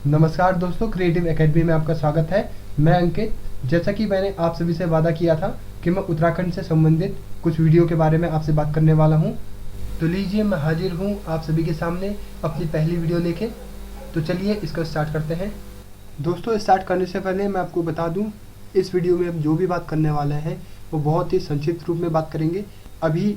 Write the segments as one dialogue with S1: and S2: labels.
S1: नमस्कार दोस्तों, creative academy में आपका स्वागत है। मैं अंकित। जैसा कि मैंने आप सभी से वादा किया था कि मैं उत्तराखंड से संबंधित कुछ वीडियो के बारे में आपसे बात करने वाला हूं, तो लीजिए मैं हाजिर हूं आप सभी के सामने अपनी पहली वीडियो लेके। तो चलिए इसका स्टार्ट करते हैं। दोस्तों, स्टार्ट करने से पहले मैं आपको बता दूं, इस वीडियो में हम जो भी बात करने वाले हैं वो बहुत ही संक्षिप्त रूप में बात करेंगे। अभी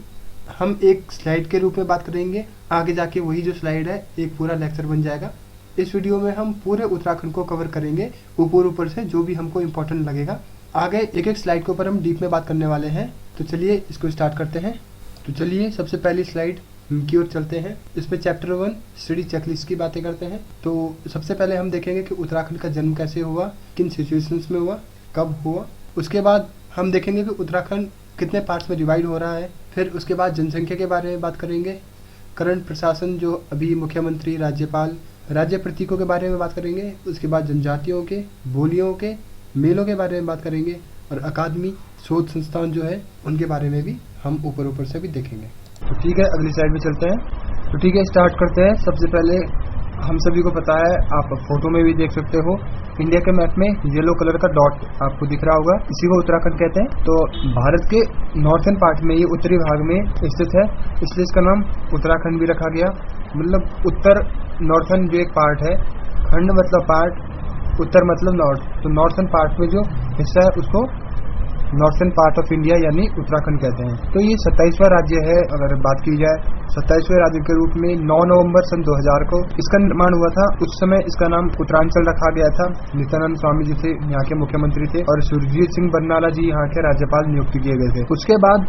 S1: हम एक स्लाइड के रूप में बात करेंगे, आगे जाके वही जो स्लाइड है एक पूरा लेक्चर बन जाएगा। इस वीडियो में हम पूरे उत्तराखंड को कवर करेंगे, ऊपर से जो भी हमको इम्पोर्टेंट लगेगा। आगे एक एक स्लाइड के ऊपर हम डीप में बात करने वाले हैं। तो चलिए इसको स्टार्ट करते हैं। तो चलिए सबसे पहली स्लाइड की ओर चलते हैं। इसमें चैप्टर 1 स्टडी चेकलिस्ट की बातें करते हैं। तो सबसे पहले हम देखेंगे कि उत्तराखंड का जन्म कैसे हुआ, किन सिचुएशंस में हुआ, कब हुआ। उसके बाद हम देखेंगे कि उत्तराखंड कितने पार्ट्स में डिवाइड हो रहा है। फिर उसके बाद जनसंख्या के बारे में बात करेंगे। करंट प्रशासन, जो अभी मुख्यमंत्री, राज्यपाल, राज्य प्रतीकों के बारे में बात करेंगे। उसके बाद जनजातियों के, बोलियों के, मेलों के बारे में बात करेंगे। और अकादमी, शोध संस्थान जो है उनके बारे में भी हम ऊपर से भी देखेंगे। तो ठीक है, अगली साइड में चलते हैं। तो ठीक है, स्टार्ट करते हैं। सबसे पहले हम सभी को पता है, आप फोटो में भी देख सकते हो, इंडिया के मैप में येलो कलर का डॉट आपको दिख रहा होगा, इसी को उत्तराखंड कहते हैं। तो भारत के नॉर्थन पार्ट में, ये उत्तरी भाग में स्थित है, इसलिए इसका नाम उत्तराखंड भी रखा गया। मतलब उत्तर, नॉर्थन जो एक पार्ट है, खंड मतलब पार्ट, उत्तर मतलब नॉर्थ, तो नॉर्थन पार्ट में जो हिस्सा है उसको नॉर्थन पार्ट ऑफ इंडिया यानी उत्तराखंड कहते हैं। तो ये 27वां राज्य है। अगर बात की जाए 27वें राज्य के रूप में 9 नवंबर सन 2000 को इसका निर्माण हुआ था। उस समय इसका नाम उत्तरांचल रखा गया था। नित्यानंद स्वामी जी थे यहाँ के मुख्यमंत्री थे, और सुरजीत सिंह बरनाला जी यहाँ के राज्यपाल नियुक्त किए गए थे। उसके बाद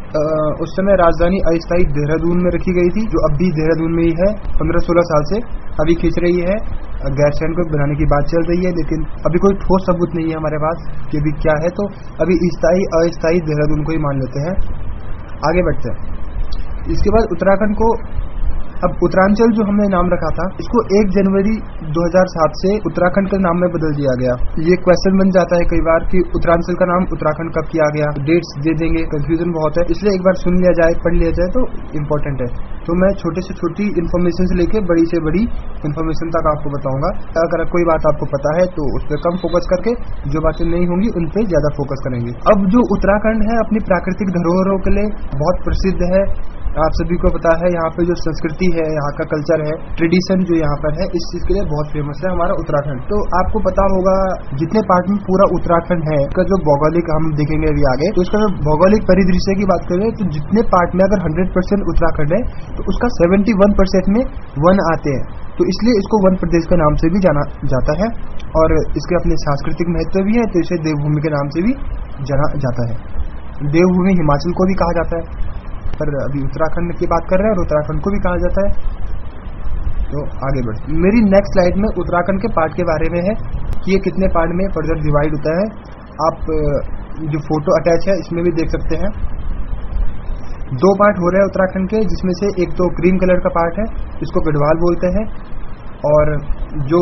S1: उस समय राजधानी अस्थायी देहरादून में रखी गई थी, जो अब भी देहरादून में ही है। 15-16 साल से अभी खींच रही है। गैर सैनिक बनाने की बात चल रही है, लेकिन अभी कोई ठोस सबूत नहीं है हमारे पास कि अभी क्या है। तो अभी स्थायी अस्थायी देहरादून को ही मान लेते हैं। आगे बढ़ते हैं। इसके बाद उत्तराखंड को, अब उत्तरांचल जो हमने नाम रखा था, इसको 1 जनवरी 2007 से उत्तराखंड के नाम में बदल दिया गया। ये क्वेश्चन बन जाता है कई बार कि उत्तरांचल का नाम उत्तराखंड कब किया गया, डेट्स दे देंगे, कंफ्यूजन बहुत है, इसलिए एक बार सुन लिया जाए, पढ़ लिया जाए तो इम्पोर्टेंट है। तो मैं छोटे से छोटी इन्फॉर्मेशन से लेके बड़ी से बड़ी इन्फॉर्मेशन तक आपको बताऊंगा। अगर कोई बात आपको पता है तो उस पर कम फोकस करके, जो बातें नहीं होंगी उन पे ज्यादा फोकस करेंगे। अब जो उत्तराखंड है अपनी प्राकृतिक धरोहरों के लिए बहुत प्रसिद्ध है। आप सभी को पता है, यहाँ पे जो संस्कृति है, यहाँ का कल्चर है, ट्रेडिशन जो यहाँ पर है, इस चीज के लिए बहुत फेमस है हमारा उत्तराखंड। तो आपको पता होगा जितने पार्ट में पूरा उत्तराखंड है, इसका जो भौगोलिक, हम देखेंगे अभी आगे, तो इसका जो भौगोलिक परिदृश्य की बात करें तो जितने पार्ट में अगर 100% उत्तराखंड है तो उसका 71% में वन आते हैं। तो इसलिए इसको वन प्रदेश के नाम से भी जाना जाता है, और इसके अपने सांस्कृतिक महत्व भी है, तो इसे देवभूमि के नाम से भी जाना जाता है। देवभूमि हिमाचल को भी कहा जाता है, पर अभी उत्तराखंड की बात कर रहे हैं और उत्तराखंड को भी कहा जाता है। तो आगे बढ़ते, मेरी नेक्स्ट स्लाइड में उत्तराखंड के पार्ट के बारे में है कि ये कितने पार्ट में फर्दर डिवाइड होता है। आप जो फोटो अटैच है इसमें भी देख सकते हैं। 2 पार्ट हो रहे हैं उत्तराखंड के, जिसमें से एक तो क्रीम कलर का पार्ट है, इसको गढ़वाल बोलते हैं, और जो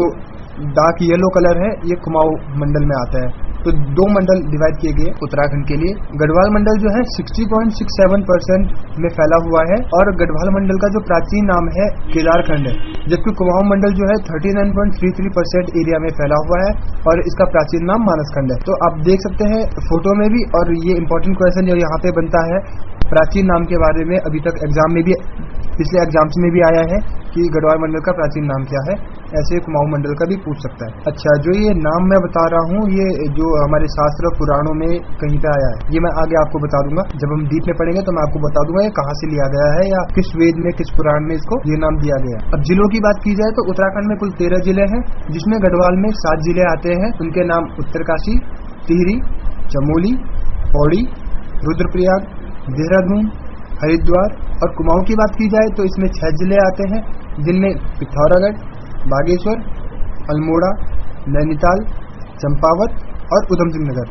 S1: डार्क येलो कलर है ये कुमाऊं मंडल में आता है। तो 2 मंडल डिवाइड किए गए उत्तराखंड के लिए। गढ़वाल मंडल जो है 60.67% में फैला हुआ है, और गढ़वाल मंडल का जो प्राचीन नाम है केदारखंड है, जबकि कुमाऊं मंडल जो है 39.33% एरिया में फैला हुआ है, और इसका प्राचीन नाम मानसखंड है। तो आप देख सकते हैं फोटो में भी, और ये इंपॉर्टेंट क्वेश्चन जो यहाँ पे बनता है प्राचीन नाम के बारे में, अभी तक एग्जाम में भी, पिछले एग्जाम्स में भी आया है कि गढ़वाल मंडल का प्राचीन नाम क्या है। ऐसे कुमाऊं मंडल का भी पूछ सकता है। अच्छा, जो ये नाम मैं बता रहा हूँ, ये जो हमारे शास्त्र पुराणों में कहीं पे आया है, ये मैं आगे आपको बता दूंगा। जब हम डीप में पढ़ेंगे तो मैं आपको बता दूंगा ये कहाँ से लिया गया है, या किस वेद में, किस पुराण में इसको ये नाम दिया गया। अब जिलों की बात की जाए तो उत्तराखंड में कुल 13 जिले हैं, जिसमें गढ़वाल में 7 जिले आते हैं। उनके नाम उत्तरकाशी, टिहरी, चमोली, पौड़ी, रुद्रप्रयाग, देहरादून, हरिद्वार। और कुमाऊं की बात की जाए तो इसमें 6 जिले आते हैं, जिनमें पिथौरागढ़, बागेश्वर, अल्मोड़ा, नैनीताल, चंपावत और उधम सिंह नगर,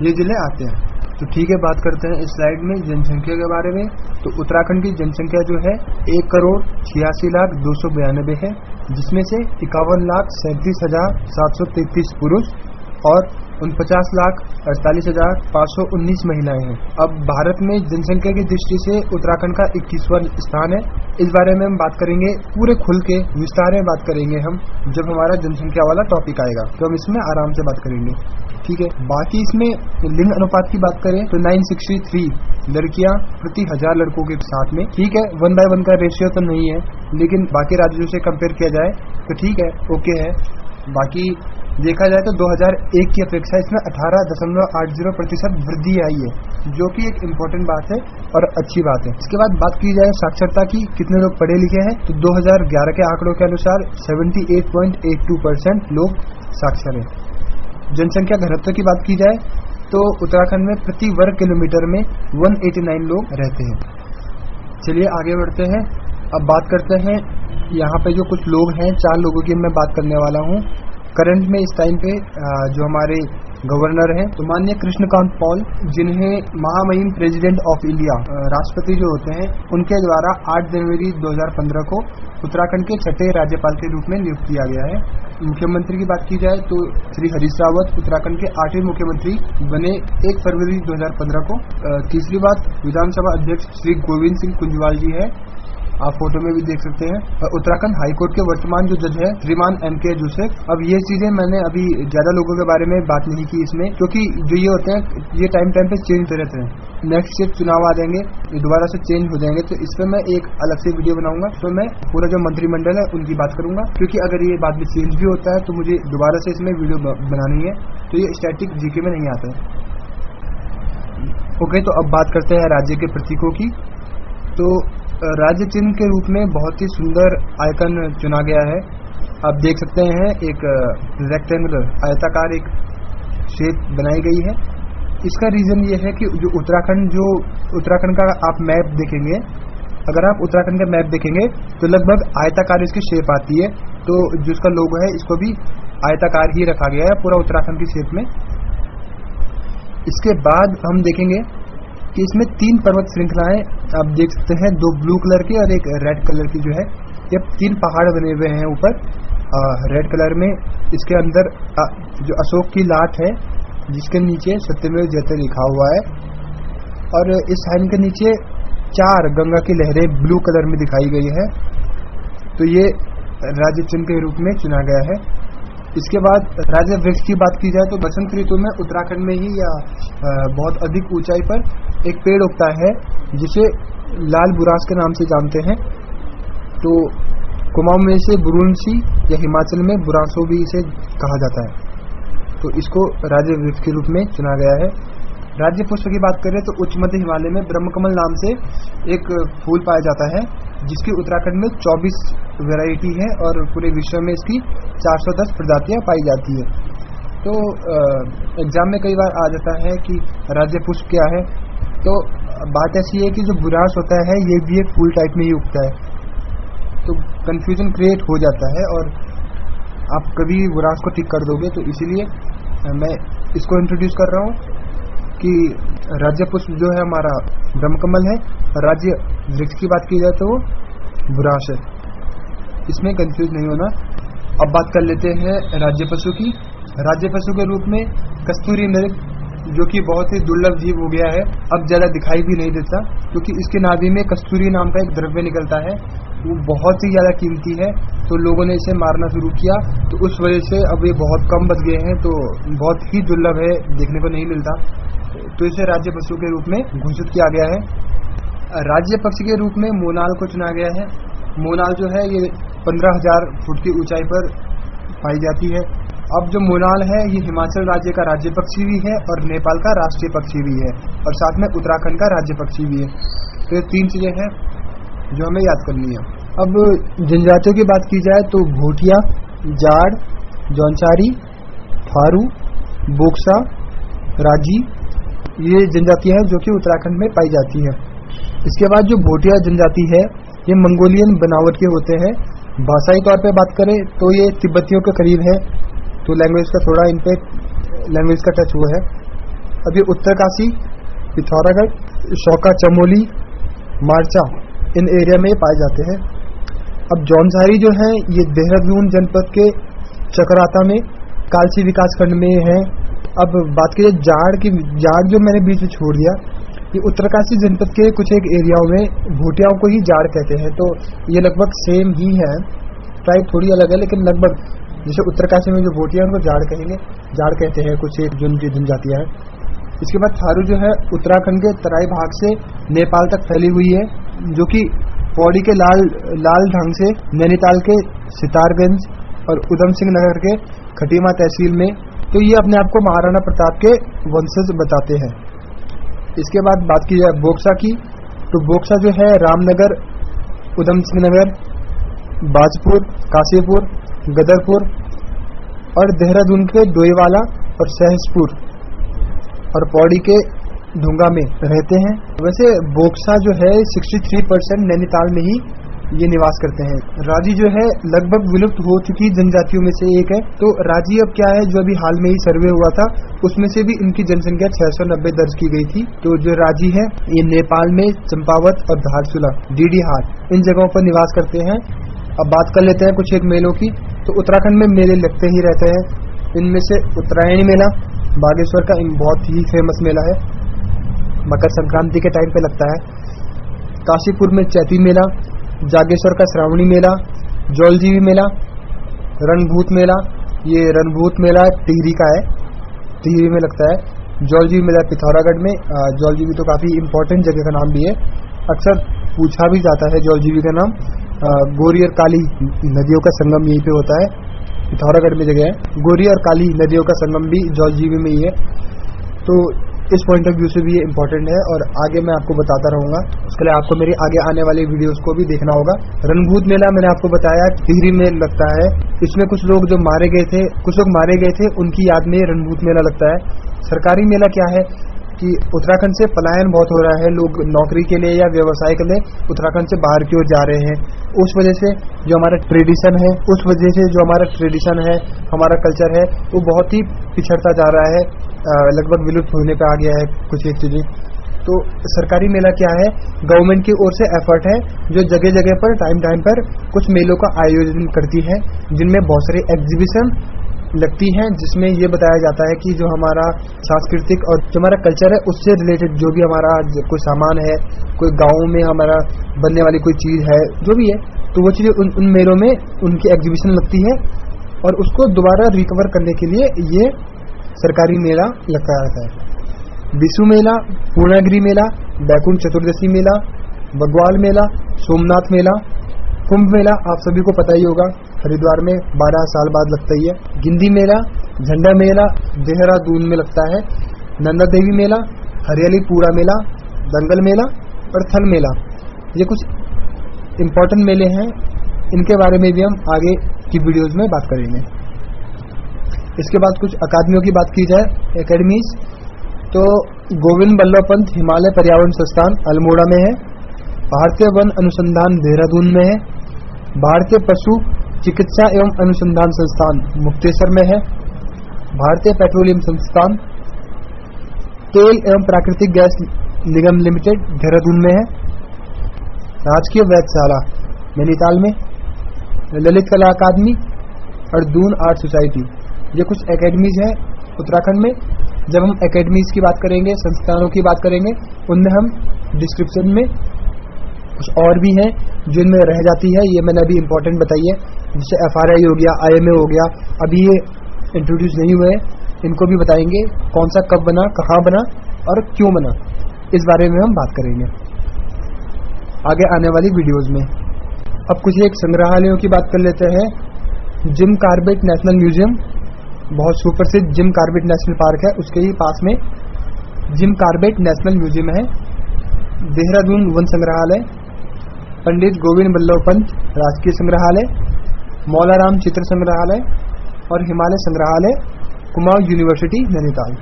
S1: ये जिले आते हैं। तो ठीक है, बात करते हैं इस स्लाइड में जनसंख्या के बारे में। तो उत्तराखंड की जनसंख्या जो है 1,86,292 है, जिसमें से 51,37,733 पुरुष और 49,48,519 महिलाएं हैं। अब भारत में जनसंख्या की दृष्टि से उत्तराखंड का 21वां स्थान है। इस बारे में हम बात करेंगे, पूरे खुल के विस्तार में बात करेंगे हम जब हमारा जनसंख्या वाला टॉपिक आएगा, तो हम इसमें आराम से बात करेंगे, ठीक है। बाकी इसमें लिंग अनुपात की बात करें तो 963 लड़कियां प्रति 1000 लड़कों के साथ में, ठीक है। 1:1 का रेशियो तो नहीं है, लेकिन बाकी राज्यों से कंपेयर किया जाए तो ठीक है, ओके है। बाकी देखा जाए तो 2001 की अपेक्षा इसमें 18.80% वृद्धि आई है, जो कि एक इम्पोर्टेंट बात है और अच्छी बात है। इसके बाद बात की जाए साक्षरता की, कितने लोग पढ़े लिखे हैं, तो 2011 के आंकड़ों के अनुसार 78.82% लोग साक्षर हैं। जनसंख्या घनत्व की बात की जाए तो उत्तराखंड में प्रति वर्ग किलोमीटर में 189 लोग रहते हैं। चलिए आगे बढ़ते हैं। अब बात करते हैं यहाँ पे जो कुछ लोग हैं, 4 लोगों की मैं बात करने वाला हूँ करंट में इस टाइम पे जो हमारे गवर्नर हैं, तो माननीय कृष्णकांत पॉल, जिन्हें महामहिम प्रेसिडेंट ऑफ इंडिया राष्ट्रपति जो होते हैं उनके द्वारा 8 जनवरी 2015 को उत्तराखंड के 6ठे राज्यपाल के रूप में नियुक्त किया गया है। मुख्यमंत्री की बात की जाए तो श्री हरीश रावत उत्तराखंड के 8वें मुख्यमंत्री बने 1 फरवरी 2015 को। तीसरी बात, विधानसभा अध्यक्ष श्री गोविंद सिंह कुंजवाल जी है, आप फोटो में भी देख सकते हैं। उत्तराखंड हाईकोर्ट के वर्तमान जो जज है श्रीमान M.K. जोसेफ। अब ये चीजें मैंने अभी ज्यादा लोगों के बारे में बात नहीं की इसमें, क्योंकि जो ये होते हैं ये टाइम पे चेंज होते रहते हैं। नेक्स्ट जब चुनाव आ जाएंगे ये दोबारा से चेंज हो जाएंगे, तो इस पर मैं एक अलग से वीडियो बनाऊंगा, तो मैं पूरा जो मंत्रिमंडल है उनकी बात करूंगा, क्योंकि अगर ये बाद में चेंज भी होता है तो मुझे दोबारा से इसमें वीडियो बनानी है, तो ये स्टैटिक जीके में नहीं आता है। ओके, तो अब बात करते हैं राज्य के प्रतीकों की। तो राज्य चिन्ह के रूप में बहुत ही सुंदर आइकन चुना गया है। आप देख सकते हैं एक रेक्टेंगुलर आयताकार एक शेप बनाई गई है। इसका रीजन ये है कि जो उत्तराखंड का आप मैप देखेंगे, अगर आप उत्तराखंड का मैप देखेंगे तो लगभग आयताकार इसकी शेप आती है, तो जो इसका लोगो है इसको भी आयताकार ही रखा गया है पूरा उत्तराखंड की शेप में। इसके बाद हम देखेंगे कि इसमें 3 पर्वत श्रृंखलाएं आप देख सकते हैं, 2 ब्लू कलर की और एक रेड कलर की जो है, ये 3 पहाड़ बने हुए हैं ऊपर रेड कलर में। इसके अंदर जो अशोक की लाट है जिसके नीचे सत्यमेव जयते लिखा हुआ है, और इस साइन के नीचे 4 गंगा की लहरें ब्लू कलर में दिखाई गई है। तो ये राज्य चिन्ह के रूप में चुना गया है। इसके बाद राज्य वृक्ष की बात की जाए तो बसंत ऋतु में उत्तराखंड में ही या बहुत अधिक ऊंचाई पर एक पेड़ उगता है जिसे लाल बुरांस के नाम से जानते हैं। तो कुमाऊं में इसे बुरुंसी या हिमाचल में बुरांसो भी इसे कहा जाता है, तो इसको राज्य वृक्ष के रूप में चुना गया है। राज्य पुष्प की बात करें तो उच्च मध्य हिमालय में ब्रह्मकमल नाम से एक फूल पाया जाता है, जिसकी उत्तराखंड में 24 वैरायटी है और पूरे विश्व में इसकी 410 प्रजातियां पाई जाती है। तो एग्जाम में कई बार आ जाता है कि राज्य पुष्प क्या है, तो बात ऐसी है कि जो बुरांस होता है ये भी एक फूल टाइप में ही उगता है, तो कंफ्यूजन क्रिएट हो जाता है और आप कभी बुरांस को टिक कर दोगे। तो इसीलिए मैं इसको इंट्रोड्यूस कर रहा हूँ कि राज्य पुष्प जो है हमारा ब्रह्मकमल है, राज्य वृक्ष की बात की जाए तो वो बुरांस है, इसमें कंफ्यूज नहीं होना। अब बात कर लेते हैं राज्य पशु की। राज्य पशु के रूप में कस्तूरी मृग, जो कि बहुत ही दुर्लभ जीव हो गया है, अब ज़्यादा दिखाई भी नहीं देता, क्योंकि इसके नाभि में कस्तूरी नाम का एक द्रव्य निकलता है, वो बहुत ही ज़्यादा कीमती है, तो लोगों ने इसे मारना शुरू किया, तो उस वजह से अब ये बहुत कम बच गए हैं, तो बहुत ही दुर्लभ है, देखने को नहीं मिलता, तो इसे राज्य पशु के रूप में घोषित किया गया है। राज्य पक्षी के रूप में मोनाल को चुना गया है। मोनाल जो है ये 15,000 फुट की ऊंचाई पर पाई जाती है। अब जो मोनाल है ये हिमाचल राज्य का राज्य पक्षी भी है और नेपाल का राष्ट्रीय पक्षी भी है, और साथ में उत्तराखंड का राज्य पक्षी भी है। तो ये 3 चीजें हैं जो हमें याद करनी है। अब जनजातियों की बात की जाए तो भोटिया, जाड़, जौनसारी, थारू, बोक्सा, राजी, ये जनजातियां हैं जो कि उत्तराखंड में पाई जाती है। इसके बाद जो भोटिया जनजाति है ये मंगोलियन बनावट के होते हैं। भाषाई तौर पे बात करें तो ये तिब्बतियों के करीब है, तो लैंग्वेज का थोड़ा इन पे लैंग्वेज का टच हुआ है। अभी उत्तरकाशी, पिथौरागढ़, शौका चमोली, मार्चा, इन एरिया में पाए जाते हैं। अब जौनसारी जो है ये देहरादून जनपद के चकराता में कालसी विकास खंड में है। अब बात करिए जाड़ जो मैंने बीच में छोड़ दिया, ये उत्तरकाशी जनपद के कुछ एक एरियाओं में भोटियाओं को ही जाड़ कहते हैं। तो ये लगभग सेम ही है, ट्राइब थोड़ी अलग है लेकिन लगभग जैसे उत्तरकाशी में जो भोटिया उनको जाड़ कहते हैं कुछ एक जो जनजातियाँ हैं। इसके बाद थारू जो है उत्तराखंड के तराई भाग से नेपाल तक फैली हुई है, जो कि पौड़ी के लाल ढंग से नैनीताल के सितारगंज और उधम सिंह नगर के खटीमा तहसील में। तो ये अपने आप को महाराणा प्रताप के वंशज बताते हैं। इसके बाद बात की जाए बोक्सा की, तो बोक्सा जो है रामनगर, उधम सिंह नगर, बाजपुर, काशीपुर, गदरपुर और देहरादून के डोईवाला और सहसपुर और पौड़ी के ढूंगा में रहते हैं। वैसे बोक्सा जो है 63% नैनीताल में ही ये निवास करते हैं। राजी जो है लगभग विलुप्त हो चुकी जनजातियों में से एक है। तो राजी अब क्या है, जो अभी हाल में ही सर्वे हुआ था उसमें से भी इनकी जनसंख्या 690 दर्ज की गई थी। तो जो राजी है ये नेपाल में चंपावत और धारचूला, डीडीहाट इन जगहों पर निवास करते हैं। अब बात कर लेते हैं कुछ एक मेलों की। तो उत्तराखंड में मेले लगते ही रहते हैं। इनमें से उत्तरायणी मेला बागेश्वर का बहुत ही फेमस मेला है, मकर संक्रांति के टाइम पे लगता है। काशीपुर में चैती मेला, जागेश्वर का श्रावणी मेला, जौलजीबी मेला, रणभूत मेला, ये रणभूत मेला टिहरी का है, टिहरी में लगता है। जौलजीबी मेला पिथौरागढ़ में। जौलजीबी तो काफ़ी इम्पोर्टेंट जगह का नाम भी है, अक्सर पूछा भी जाता है जौलजीबी का नाम। गोरी और काली नदियों का संगम यहीं पे होता है, पिथौरागढ़ में जगह है। गोरी और काली नदियों का संगम भी जौलजीबी में ही है। तो इस पॉइंट ऑफ व्यू से भी ये इम्पोर्टेंट है और आगे मैं आपको बताता रहूंगा। उसके लिए आपको मेरी आगे आने वाली वीडियोस को भी देखना होगा। रणभूत मेला मैंने आपको बताया टिहरी में लगता है। इसमें कुछ लोग जो मारे गए थे उनकी याद में रणभूत मेला लगता है। सरकारी मेला क्या है कि उत्तराखंड से पलायन बहुत हो रहा है, लोग नौकरी के लिए या व्यवसाय के लिए उत्तराखंड से बाहर की ओर जा रहे हैं। उस वजह से जो हमारा ट्रेडिशन है, हमारा कल्चर है, वो बहुत ही पिछड़ता जा रहा है, लगभग विलुप्त होने पे आ गया है कुछ एक चीजें। तो सरकारी मेला क्या है, गवर्नमेंट की ओर से एफर्ट है जो जगह जगह पर टाइम पर कुछ मेलों का आयोजन करती है, जिनमें बहुत सारी एग्जीबिशन लगती हैं, जिसमें ये बताया जाता है कि जो हमारा सांस्कृतिक और जो हमारा कल्चर है उससे रिलेटेड जो भी हमारा कोई सामान है, कोई गाँव में हमारा बनने वाली कोई चीज़ है, जो भी है, तो वो चीज़ें उन मेलों में उनकी एग्जीबिशन लगती है और उसको दोबारा रिकवर करने के लिए ये सरकारी मेला लगता रहता है। बिशु मेला, पूर्णागिरी मेला, बैकुंठ चतुर्दशी मेला, बग्वाल मेला, सोमनाथ मेला, कुंभ मेला आप सभी को पता ही होगा, हरिद्वार में 12 साल बाद लगता ही है। गिंदी मेला, झंडा मेला देहरादून में लगता है। नंदा देवी मेला, हरियाली पूरा मेला, दंगल मेला और थल मेला, ये कुछ इम्पोर्टेंट मेले हैं। इनके बारे में भी हम आगे की वीडियोस में बात करेंगे। इसके बाद कुछ अकादमियों की बात की जाए, एकेडमीज, तो गोविंद बल्लभ पंत हिमालय पर्यावरण संस्थान अल्मोड़ा में है, भारतीय वन अनुसंधान देहरादून में है, भारतीय पशु चिकित्सा एवं अनुसंधान संस्थान मुक्तेश्वर में है, भारतीय पेट्रोलियम संस्थान तेल एवं प्राकृतिक गैस निगम लिमिटेड देहरादून में है, राजकीय वैधशाला नैनीताल में, ललित कला अकादमी और दून आर्ट सोसाइटी, ये कुछ एकेडमीज हैं उत्तराखंड में। जब हम एकेडमीज की बात करेंगे, संस्थानों की बात करेंगे, उनमें हम डिस्क्रिप्शन में कुछ और भी हैं जो इनमें रह जाती है, ये मैंने अभी इम्पोर्टेंट बताई है, जैसे FRI हो गया, IMA हो गया, अभी ये इंट्रोड्यूस नहीं हुए, इनको भी बताएंगे कौन सा कब बना, कहाँ बना और क्यों बना, इस बारे में हम बात करेंगे आगे आने वाली वीडियोस में। अब कुछ एक संग्रहालयों की बात कर लेते हैं। जिम कॉर्बेट नेशनल म्यूजियम, बहुत सुप्रसिद्ध जिम कॉर्बेट नेशनल पार्क है, उसके ही पास में जिम कॉर्बेट नेशनल म्यूजियम है। देहरादून वन संग्रहालय, पंडित गोविंद बल्लभ पंत राजकीय संग्रहालय, मौलाराम चित्र संग्रहालय और हिमालय संग्रहालय, कुमाऊं यूनिवर्सिटी नैनीताल।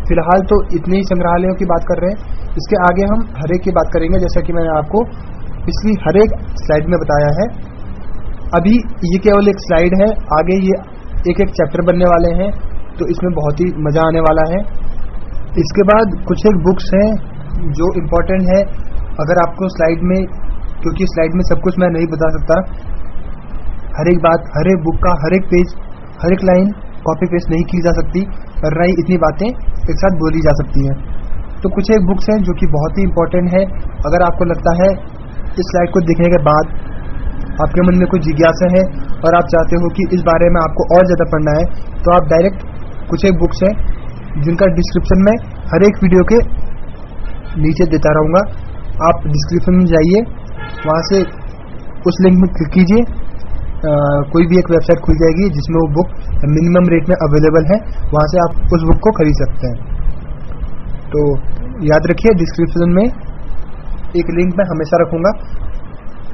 S1: फिलहाल तो इतने ही संग्रहालयों की बात कर रहे हैं, इसके आगे हम हर एक की बात करेंगे, जैसा कि मैंने आपको पिछली हर एक स्लाइड में बताया है। अभी ये केवल एक स्लाइड है, आगे ये एक एक चैप्टर बनने वाले हैं, तो इसमें बहुत ही मज़ा आने वाला है। इसके बाद कुछ एक बुक्स हैं जो इम्पोर्टेंट है, अगर आपको स्लाइड में, क्योंकि स्लाइड में सब कुछ मैं नहीं बता सकता, हर एक बात, हर एक बुक का हर एक पेज, हर एक लाइन कॉपी पेस्ट नहीं की जा सकती और ना ही इतनी बातें एक साथ बोली जा सकती हैं। तो कुछ एक बुक्स हैं जो कि बहुत ही इंपॉर्टेंट है। अगर आपको लगता है इस स्लाइड को देखने के बाद आपके मन में कोई जिज्ञासा है और आप चाहते हो कि इस बारे में आपको और ज़्यादा पढ़ना है, तो आप डायरेक्ट कुछ एक बुक्स हैं जिनका डिस्क्रिप्शन में हर एक वीडियो के नीचे देता रहूँगा। आप डिस्क्रिप्शन में जाइए, वहाँ से उस लिंक में क्लिक कीजिए, कोई भी एक वेबसाइट खुल जाएगी जिसमें वो बुक मिनिमम रेट में अवेलेबल है, वहाँ से आप उस बुक को खरीद सकते हैं। तो याद रखिए, डिस्क्रिप्शन में एक लिंक मैं हमेशा रखूँगा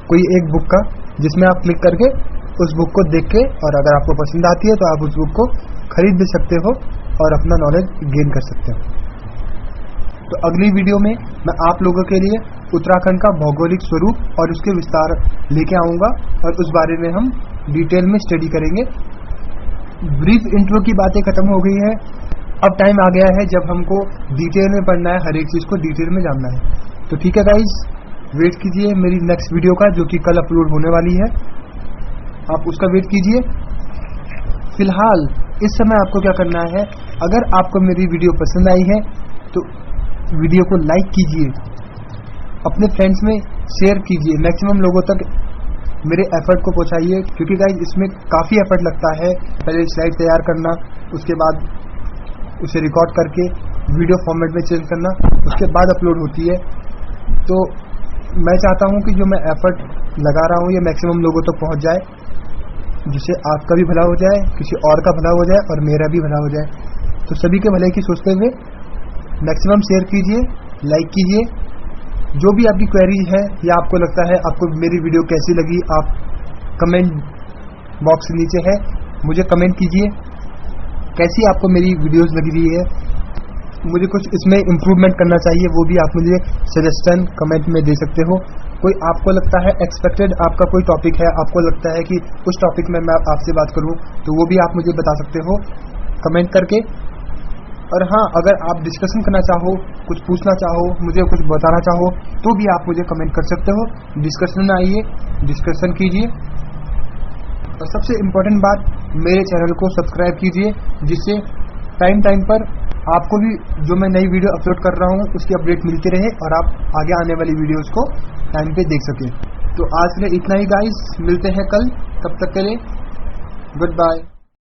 S1: कोई एक बुक का, जिसमें आप क्लिक करके उस बुक को देख के, और अगर आपको पसंद आती है तो आप उस बुक को खरीद भी सकते हो और अपना नॉलेज गेन कर सकते हो। तो अगली वीडियो में मैं आप लोगों के लिए उत्तराखंड का भौगोलिक स्वरूप और उसके विस्तार लेके आऊँगा और उस बारे में हम डिटेल में स्टडी करेंगे। ब्रीफ इंट्रो की बातें खत्म हो गई है, अब टाइम आ गया है जब हमको डिटेल में पढ़ना है, हर एक चीज़ को डिटेल में जानना है। तो ठीक है गाइज, वेट कीजिए मेरी नेक्स्ट वीडियो का जो कि कल अपलोड होने वाली है, आप उसका वेट कीजिए। फिलहाल इस समय आपको क्या करना है, अगर आपको मेरी वीडियो पसंद आई है तो वीडियो को लाइक कीजिए, अपने फ्रेंड्स में शेयर कीजिए, मैक्सिमम लोगों तक मेरे एफर्ट को पहुंचाइए, क्योंकि गाइस इसमें काफ़ी एफर्ट लगता है। पहले स्लाइड तैयार करना, उसके बाद उसे रिकॉर्ड करके वीडियो फॉर्मेट में चेंज करना, उसके बाद अपलोड होती है। तो मैं चाहता हूं कि जो मैं एफर्ट लगा रहा हूं ये मैक्सिमम लोगों तक पहुंच जाए, जिससे आपका भी भला हो जाए, किसी और का भला हो जाए और मेरा भी भला हो जाए। तो सभी के भले की सोचते हुए मैक्सिमम शेयर कीजिए, लाइक कीजिए। जो भी आपकी क्वेरी है या आपको लगता है आपको मेरी वीडियो कैसी लगी, आप कमेंट बॉक्स नीचे है, मुझे कमेंट कीजिए कैसी आपको मेरी वीडियोस लगी रही है। मुझे कुछ इसमें इम्प्रूवमेंट करना चाहिए, वो भी आप मुझे सजेशन कमेंट में दे सकते हो। कोई आपको लगता है एक्सपेक्टेड आपका कोई टॉपिक है, आपको लगता है कि उस टॉपिक में मैं आपसे बात करूं, तो वो भी आप मुझे बता सकते हो कमेंट करके। और हाँ, अगर आप डिस्कशन करना चाहो, कुछ पूछना चाहो, मुझे कुछ बताना चाहो, तो भी आप मुझे कमेंट कर सकते हो। डिस्कशन में आइए, डिस्कशन कीजिए। और सबसे इम्पोर्टेंट बात, मेरे चैनल को सब्सक्राइब कीजिए, जिससे टाइम टाइम पर आपको भी जो मैं नई वीडियो अपलोड कर रहा हूँ उसकी अपडेट मिलती रहे और आप आगे आने वाली वीडियोस को टाइम पे देख सकें। तो आज के लिए इतना ही गाइस, मिलते हैं कल, तब तक के लिए गुड बाय।